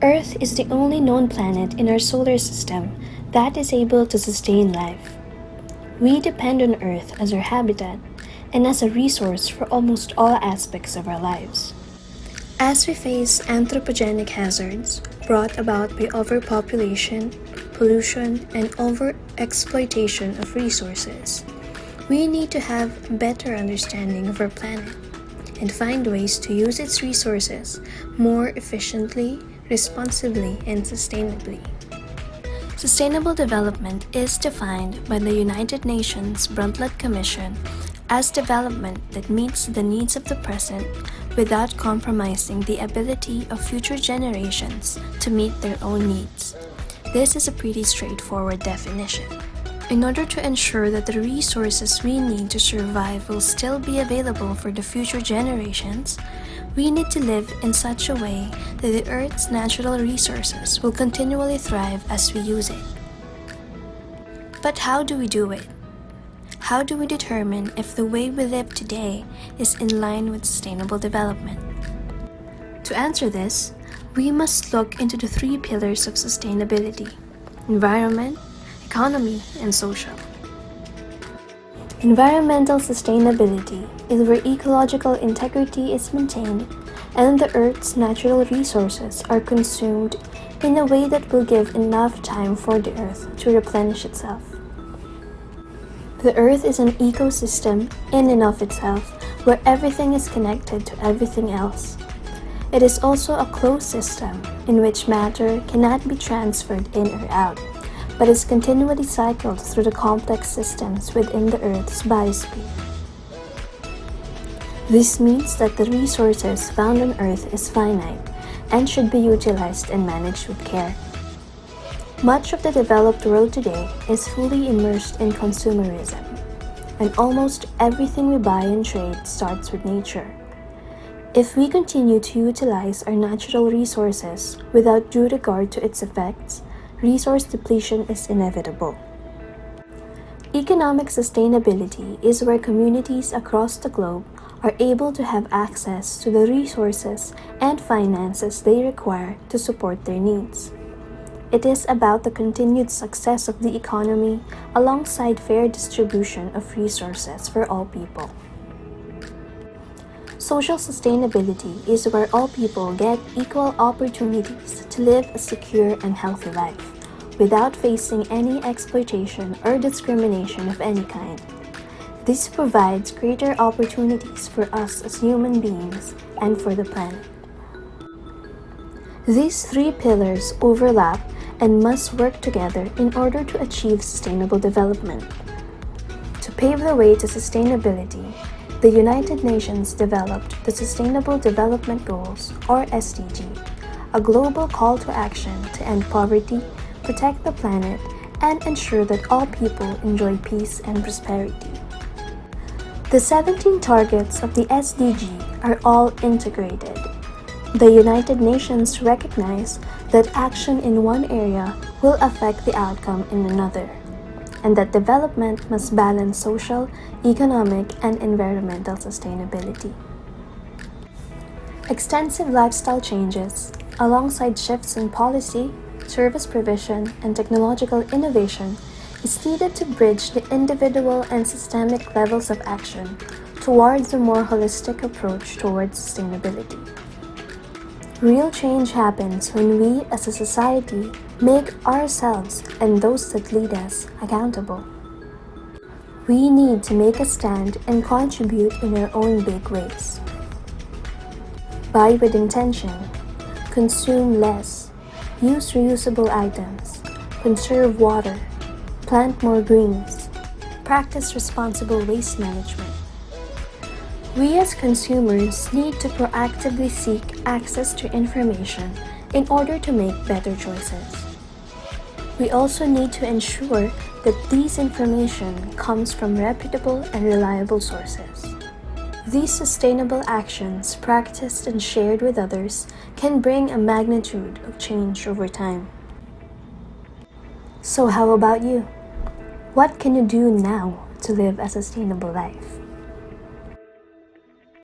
Earth is the only known planet in our solar system that is able to sustain life. We depend on Earth as our habitat and as a resource for almost all aspects of our lives. As we face anthropogenic hazards brought about by overpopulation, pollution, and overexploitation of resources, we need to have a better understanding of our planet and find ways to use its resources more efficiently, responsibly, and sustainably. Sustainable development is defined by the United Nations Brundtland Commission as development that meets the needs of the present without compromising the ability of future generations to meet their own needs. This is a pretty straightforward definition. In order to ensure that the resources we need to survive will still be available for the future generations, we need to live in such a way that the Earth's natural resources will continually thrive as we use it. But how do we do it? How do we determine if the way we live today is in line with sustainable development? To answer this, we must look into the three pillars of sustainability: environment, economy, and social. Environmental sustainability is where ecological integrity is maintained and the Earth's natural resources are consumed in a way that will give enough time for the Earth to replenish itself. The Earth is an ecosystem in and of itself where everything is connected to everything else. It is also a closed system in which matter cannot be transferred in or out, but is continually cycled through the complex systems within the Earth's biosphere. This means that the resources found on Earth is finite and should be utilized and managed with care. Much of the developed world today is fully immersed in consumerism, and almost everything we buy and trade starts with nature. If we continue to utilize our natural resources without due regard to its effects, resource depletion is inevitable. Economic sustainability is where communities across the globe are able to have access to the resources and finances they require to support their needs. It is about the continued success of the economy alongside fair distribution of resources for all people. Social sustainability is where all people get equal opportunities to live a secure and healthy life without facing any exploitation or discrimination of any kind. This provides greater opportunities for us as human beings and for the planet. These three pillars overlap and must work together in order to achieve sustainable development. To pave the way to sustainability, the United Nations developed the Sustainable Development Goals, or SDG, a global call to action to end poverty, protect the planet, and ensure that all people enjoy peace and prosperity. The 17 targets of the SDG are all integrated. The United Nations recognize that action in one area will affect the outcome in another, and that development must balance social, economic, and environmental sustainability. Extensive lifestyle changes, alongside shifts in policy, service provision, and technological innovation, is needed to bridge the individual and systemic levels of action towards a more holistic approach towards sustainability. Real change happens when we as a society make ourselves and those that lead us accountable. We need to make a stand and contribute in our own big ways. Buy with intention, consume less, use reusable items, conserve water, plant more greens, practice responsible waste management. We as consumers need to proactively seek access to information in order to make better choices. We also need to ensure that this information comes from reputable and reliable sources. These sustainable actions, practiced and shared with others, can bring a magnitude of change over time. So how about you? What can you do now to live a sustainable life?